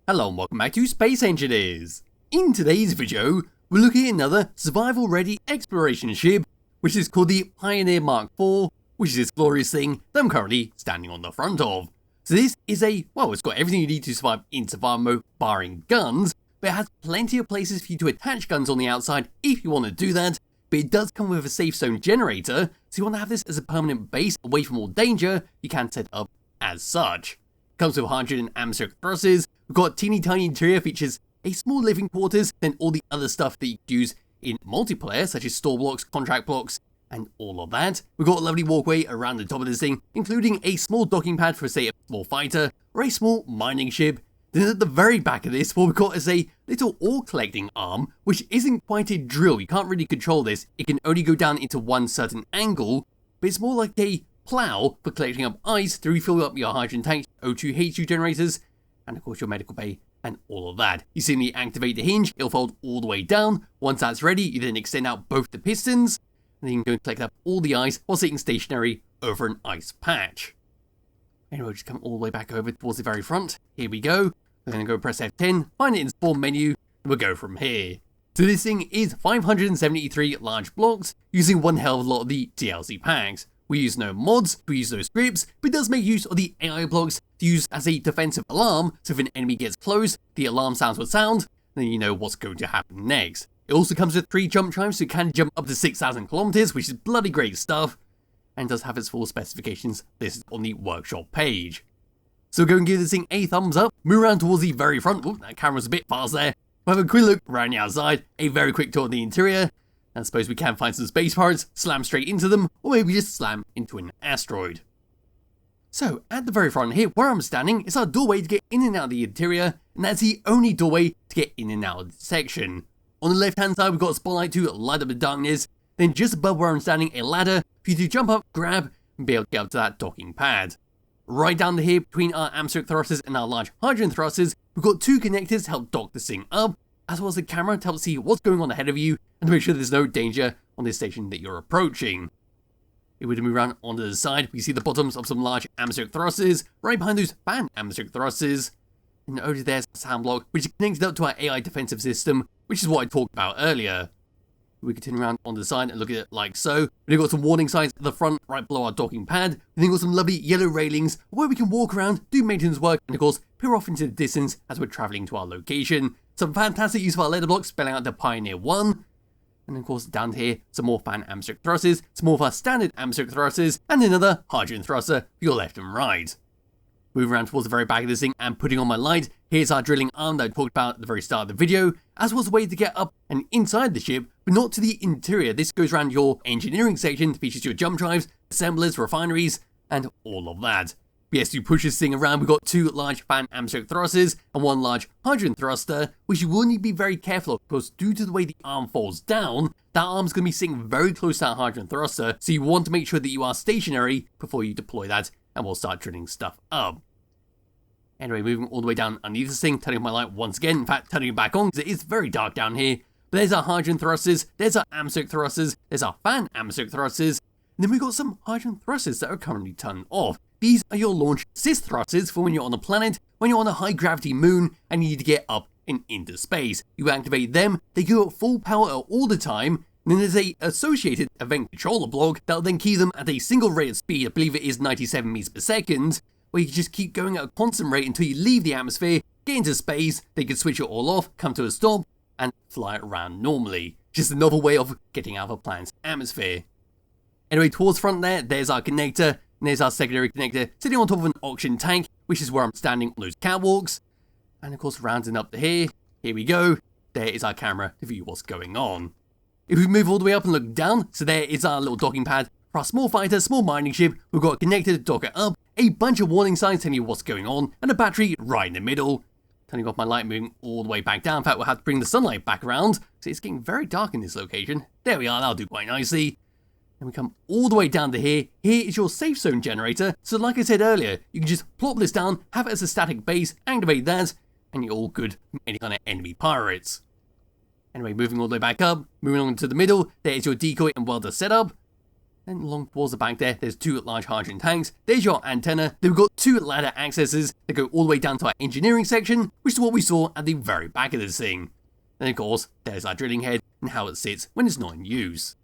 Hello and welcome back to Space Engineers. In today's video, we're looking at another survival-ready exploration ship, which is called the Pioneer Mk4, which is this glorious thing that I'm currently standing on the front of. So this is it's got everything you need to survive in survival mode, barring guns, but it has plenty of places for you to attach guns on the outside if you want to do that, but it does come with a safe zone generator, so if you want to have this as a permanent base away from all danger, you can set it up as such. It comes with 100 atmospheric thrusters. We've got teeny tiny interior, features a small living quarters, then all the other stuff that you can use in multiplayer, such as store blocks, contract blocks, and all of that. We've got a lovely walkway around the top of this thing, including a small docking pad for, say, a small fighter, or a small mining ship. Then at the very back of this, what we've got is a little ore collecting arm, which isn't quite a drill. You can't really control this. It can only go down into one certain angle, but it's more like a plow for collecting up ice to refill up your hydrogen tanks, O2 H2 generators, and of course your medical bay, and all of that. You simply activate the hinge, it'll fold all the way down. Once that's ready, you then extend out both the pistons, and then you can go and collect up all the ice while sitting stationary over an ice patch. Anyway, we'll just come all the way back over towards the very front. Here we go. We're going to go press F10, find it in spawn menu, and we'll go from here. So this thing is 573 large blocks, using one hell of a lot of the DLC packs. We use no mods, we use no scripts, but it does make use of the AI blocks to use as a defensive alarm, so if an enemy gets close, the alarm sounds would sound, then you know what's going to happen next. It also comes with 3 jump drives, so you can jump up to 6,000 kilometers, which is bloody great stuff, and does have its full specifications listed on the workshop page. So go and give this thing a thumbs up, move around towards the very front. Ooh, that camera's a bit fast there. We'll have a quick look around the outside, a very quick tour of the interior. I suppose we can find some space pirates, slam straight into them, or maybe just slam into an asteroid. So, at the very front here, where I'm standing, is our doorway to get in and out of the interior, and that's the only doorway to get in and out of the section. On the left hand side, we've got a spotlight to light up the darkness, then just above where I'm standing, a ladder for you to jump up, grab, and be able to get up to that docking pad. Right down here, between our atmospheric thrusters and our large hydrogen thrusters, we've got 2 connectors to help dock this thing up, as well as a camera to help see what's going on ahead of you, and to make sure there's no danger on this station that you're approaching. If we were to move around onto the side, we see the bottoms of some large atmospheric thrusters, right behind those fan atmospheric thrusters, and over there's a sound block, which is connected up to our AI defensive system, which is what I talked about earlier. We continue around on the side and look at it like so. We've got some warning signs at the front, right below our docking pad, and then got some lovely yellow railings where we can walk around, do maintenance work, and of course, peer off into the distance as we're travelling to our location. Some fantastic use of our letter blocks spelling out the Pioneer 1. And of course, down here, some more fan atmospheric thrusters, some more of our standard atmospheric thrusters, and another hydrogen thruster for your left and right. Moving around towards the very back of this thing and putting on my light, here's our drilling arm that I talked about at the very start of the video, as was a way to get up and inside the ship, but not to the interior. This goes around your engineering section, features your jump drives, assemblers, refineries, and all of that. Yes, you push this thing around, we've got 2 large fan atmospheric thrusters and 1 large hydrogen thruster, which you will need to be very careful of, because due to the way the arm falls down, that arm's going to be sitting very close to that hydrogen thruster, so you want to make sure that you are stationary before you deploy that, and we'll start drilling stuff up. Anyway, moving all the way down underneath this thing, turning off my light once again, in fact turning it back on because it is very dark down here. But there's our hydrogen thrusters, there's our atmospheric thrusters, there's our fan atmospheric thrusters, and then we've got some hydrogen thrusters that are currently turned off. These are your launch assist thrusters for when you're on a planet, when you're on a high gravity moon, and you need to get up and into space. You activate them, they go at full power all the time, and then there's a associated event controller block that'll then key them at a single rate of speed, I believe it is 97 meters per second, where you can just keep going at a constant rate until you leave the atmosphere, get into space, they can switch it all off, come to a stop, and fly around normally. Just a novel way of getting out of a planet's atmosphere. Anyway, towards the front there's our connector, and there's our secondary connector sitting on top of an oxygen tank, which is where I'm standing on those catwalks. And of course, rounding up to here we go, there is our camera to view what's going on. If we move all the way up and look down, so there is our little docking pad for our small fighter, small mining ship. We've got a connector to dock it up, a bunch of warning signs telling you what's going on, and a battery right in the middle. Turning off my light, moving all the way back down. In fact, we'll have to bring the sunlight back around, so it's getting very dark in this location. There we are, that'll do quite nicely. And we come all the way down to here. Here is your safe zone generator. So like I said earlier, you can just plop this down, have it as a static base, activate that, and you're all good from any kind of enemy pirates. Anyway, moving all the way back up, moving on to the middle, there is your decoy and welder setup. Then along towards the back there's 2 large hydrogen tanks, there's your antenna, then we've got 2 ladder accesses that go all the way down to our engineering section, which is what we saw at the very back of this thing. Then of course, there's our drilling head and how it sits when it's not in use.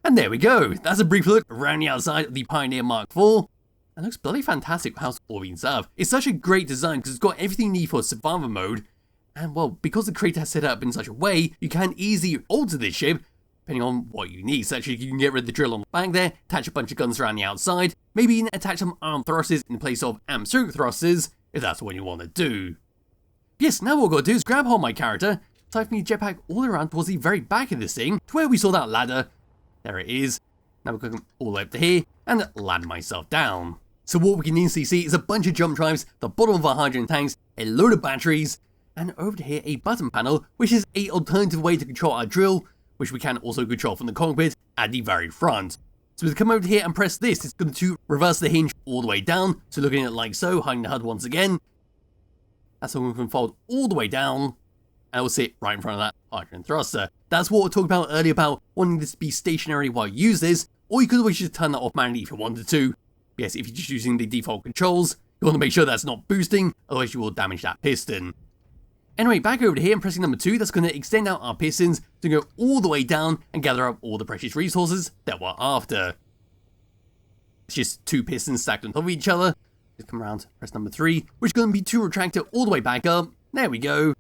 And there we go, that's a brief look around the outside of the Pioneer Mk4. It looks bloody fantastic how it's all been set up. It's such a great design because it's got everything you need for survival mode, and well, because the creator has set it up in such a way, you can easily alter this ship depending on what you need. So actually you can get rid of the drill on the back there, attach a bunch of guns around the outside, maybe even attach some arm thrusters in place of atmospheric thrusters, if that's what you want to do. Yes, now what we've got to do is grab hold of my character, type me jetpack all around towards the very back of this thing, to where we saw that ladder. There it is. Now we're going all the way up to here, and land myself down. So what we can instantly see is a bunch of jump drives, the bottom of our hydrogen tanks, a load of batteries, and over to here a button panel, which is an alternative way to control our drill, which we can also control from the cockpit at the very front. So we come over here and press this, it's going to reverse the hinge all the way down, so looking at it like so, hiding the HUD once again. That's how we can fold all the way down, and it will sit right in front of that hydrogen thruster. That's what we talked about earlier about wanting this to be stationary while you use this, or you could always just turn that off manually if you wanted to. Yes, if you're just using the default controls, you want to make sure that's not boosting, otherwise you will damage that piston. Anyway, back over to here and pressing number 2, that's going to extend out our pistons to go all the way down and gather up all the precious resources that we're after. It's just 2 pistons stacked on top of each other. Just come around, press number 3, which is going to be 2 retractor all the way back up. There we go.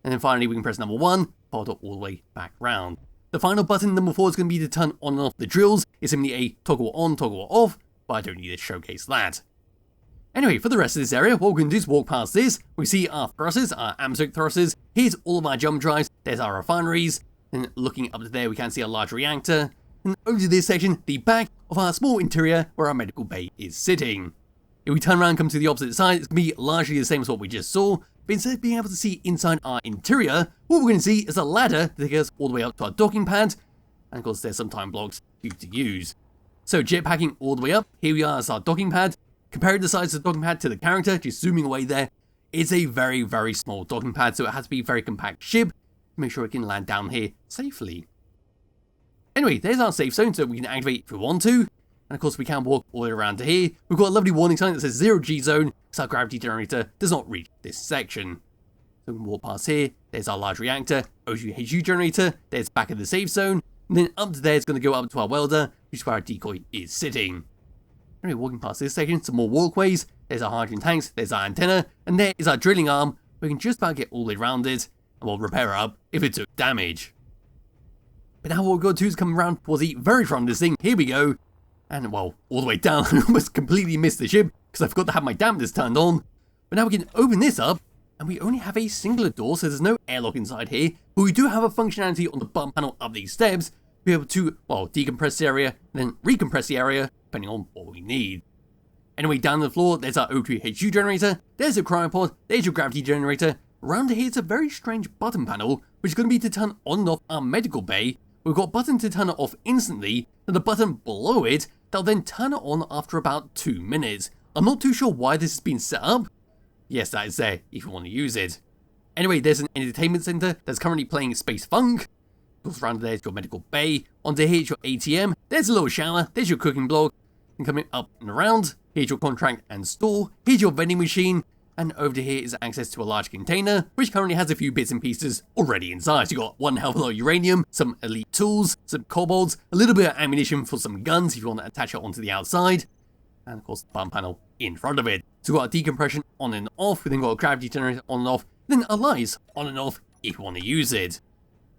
And then finally we can press number 1, fold it all the way back round. The final button, number 4, is going to be to turn on and off the drills. It's simply a toggle on, toggle off, but I don't need to showcase that. Anyway, for the rest of this area, what we're going to do is walk past this. We see our thrusters, our atmospheric thrusters. Here's all of our jump drives. There's our refineries. And looking up to there, we can see a large reactor. And over to this section, the back of our small interior where our medical bay is sitting. If we turn around and come to the opposite side, it's going to be largely the same as what we just saw. But instead of being able to see inside our interior, what we're going to see is a ladder that takes us all the way up to our docking pad. And of course, there's some time blocks for you to use. So jetpacking all the way up, here we are as our docking pad. Comparing the size of the docking pad to the character, just zooming away there, it's a very, very small docking pad, so it has to be a very compact ship to make sure it can land down here safely. Anyway, there's our safe zone, so we can activate if we want to. And of course, we can walk all the way around to here. We've got a lovely warning sign that says 0G zone, because our gravity generator does not reach this section. So we can walk past here, there's our large reactor, OHU generator, there's back of the safe zone, and then up to there it's going to go up to our welder, which is where our decoy is sitting. Anyway, walking past this section, some more walkways, there's our hydrogen tanks, there's our antenna, and there is our drilling arm. We can just about get all the way around it, and we'll repair it up if it took damage. But now what we've got to do is come around towards the very front of this thing, here we go, and well, all the way down. I almost completely missed the ship, because I forgot to have my dampers turned on. But now we can open this up, and we only have a singular door, so there's no airlock inside here, but we do have a functionality on the button panel up these steps, to be able to, well, decompress the area, then recompress the area, depending on what we need. Anyway, down the floor, there's our O2HU generator, there's a cryopod, there's your gravity generator. Around here, it's a very strange button panel, which is going to be to turn on and off our medical bay. We've got a button to turn it off instantly, and a button below it that'll then turn it on after about 2 minutes. I'm not too sure why this has been set up. Yes, that is there, if you want to use it. Anyway, there's an entertainment center that's currently playing Space Funk. Goes around there's your medical bay. Onto here's your ATM. There's a little shower. There's your cooking block. And coming up and around, here's your contract and store. Here's your vending machine. And over to here is access to a large container, which currently has a few bits and pieces already inside. So you got one hell of a lot of uranium, some elite tools, some kobolds, a little bit of ammunition for some guns if you want to attach it onto the outside. And of course, the button panel in front of it. So we've got a decompression on and off. We then got a gravity generator on and off. Then a lights on and off if you want to use it.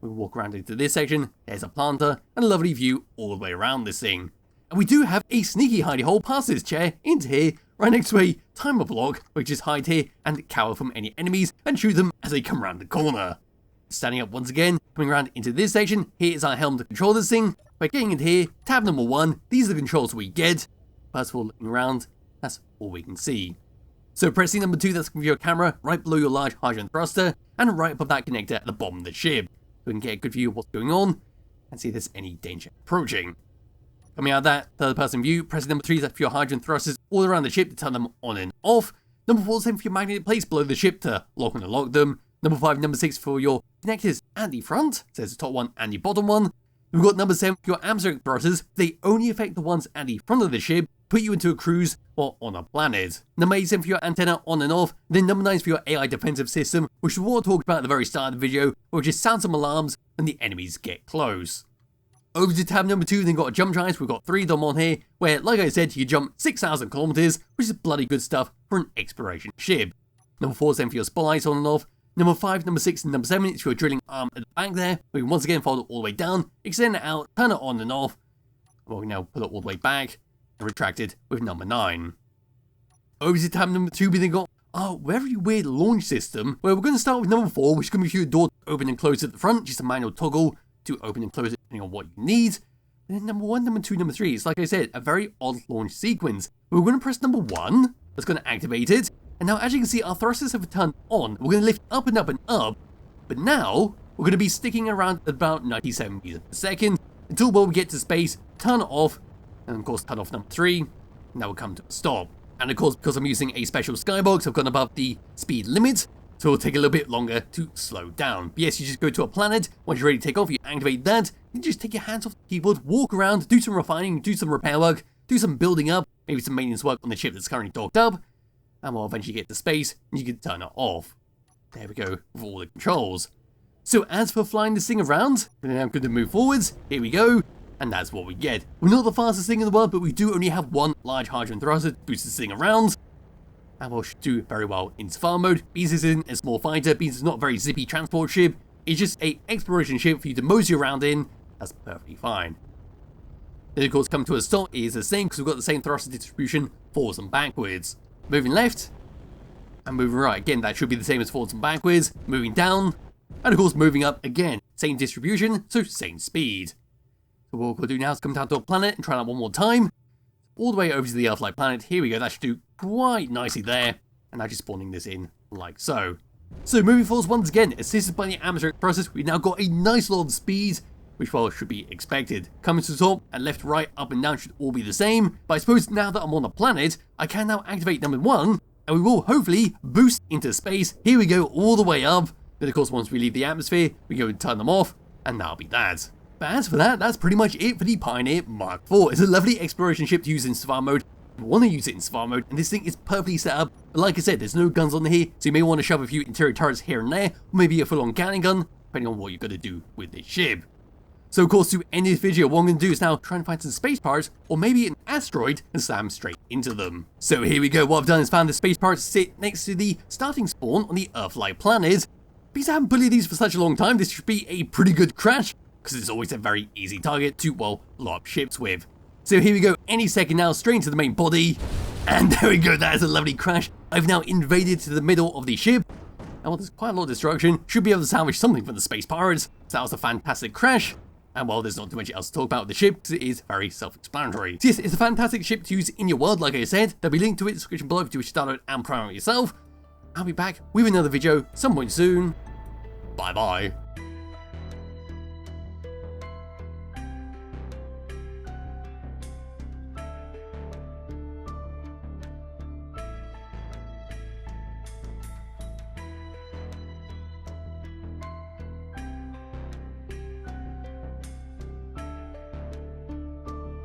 We walk around into this section, there's a planter, and a lovely view all the way around this thing. And we do have a sneaky hidey hole past this chair into here, right next to a timer block, which is hide here and cower from any enemies and shoot them as they come around the corner. Standing up once again, coming around into this section, here is our helm to control this thing. By getting into here, tab number 1, these are the controls we get. First of all, looking around, that's all we can see. So pressing number 2, that's going to be your camera right below your large hydrogen thruster, and right above that connector at the bottom of the ship. We can get a good view of what's going on, and see if there's any danger approaching. Coming out of that third person view, pressing number 3 is for your hydrogen thrusters all around the ship to turn them on and off. Number 4 is for your magnetic plates below the ship to lock and unlock them. Number 5, number 6 for your connectors at the front, so there's the top one and the bottom one. We've got number 7 for your atmospheric thrusters. They only affect the ones at the front of the ship, put you into a cruise or on a planet. Number 8 for your antenna on and off. Then number 9 for your AI defensive system, which is what I talked about at the very start of the video, which just sounds some alarms when the enemies get close. Over to tab number 2, then got jump drives. We've got 3 of them on here, where, like I said, you jump 6,000 kilometers, which is bloody good stuff for an exploration ship. Number 4 is then for your spotlights on and off. Number 5, number 6, and number 7 is for your drilling arm at the back there. We can once again fold it all the way down, extend it out, turn it on and off. We'll now put it all the way back and retract it with number 9. Over to tab number 2, we then got very weird launch system, where we're going to start with number 4, which is going to be for your door to open and close at the front, just a manual toggle to open and close it depending on what you need. And then number 1, number 2, number 3 is, like I said, a very odd launch sequence. We're going to press number 1, that's going to activate it. And now, as you can see, our thrusters have turned on. We're going to lift up and up and up. But now, we're going to be sticking around at about 97 meters per second until we get to space, turn it off, and of course, turn off number 3. Now we'll come to a stop. And of course, because I'm using a special skybox, I've gone above the speed limit, so it'll take a little bit longer to slow down. But yes, you just go to a planet. Once you're ready to take off, you activate that. You just take your hands off the keyboard, walk around, do some refining, do some repair work, do some building up, maybe some maintenance work on the ship that's currently docked up. And we'll eventually get to space, and you can turn it off. There we go, with all the controls. So as for flying this thing around, we're now going to move forwards. Here we go, and that's what we get. We're not the fastest thing in the world, but we do only have one large hydrogen thruster to boost this thing around. And we'll do very well in survival mode. Because this isn't a small fighter, because it's not a very zippy transport ship. It's just an exploration ship for you to mosey around in. That's perfectly fine. Then of course, come to a stop is the same, because we've got the same thruster distribution forwards and backwards. Moving left, and moving right. Again, that should be the same as forwards and backwards. Moving down, and of course moving up again. Same distribution, so same speed. So what we'll do now is come down to a planet and try that one more time. All the way over to the Earth-like planet. Here we go, that should do quite nicely there. And now just spawning this in like so. So moving forwards once again, assisted by the atmospheric process, we've now got a nice lot of speed, which well should be expected. Coming to the top and left, right, up and down should all be the same, but I suppose now that I'm on the planet, I can now activate number 1, and we will hopefully boost into space. Here we go, all the way up. Then of course once we leave the atmosphere, we go and turn them off, and that'll be that. But as for that, that's pretty much it for the Pioneer Mk4. It's a lovely exploration ship to use in survival mode. You want to use it in survival mode, and this thing is perfectly set up. But like I said, there's no guns on here, so you may want to shove a few interior turrets here and there, or maybe a full-on Gatling gun, depending on what you're going to do with this ship. So of course, to end this video, what I'm going to do is now try and find some space pirates, or maybe an asteroid, and slam straight into them. So here we go, what I've done is found the space pirates sit next to the starting spawn on the Earth-like planet. Because I haven't bullied these for such a long time, this should be a pretty good crash, because it's always a very easy target to, well, blow up ships with. So here we go, any second now, straight into the main body, and there we go, that is a lovely crash. I've now invaded to the middle of the ship, and well, there's quite a lot of destruction, should be able to salvage something from the space pirates, so that was a fantastic crash. And well, there's not too much else to talk about with the ship, because it is very self-explanatory. So yes, it's a fantastic ship to use in your world, like I said. There'll be a link to it in the description below if you wish to download and prime it yourself. I'll be back with another video some point soon. Bye bye.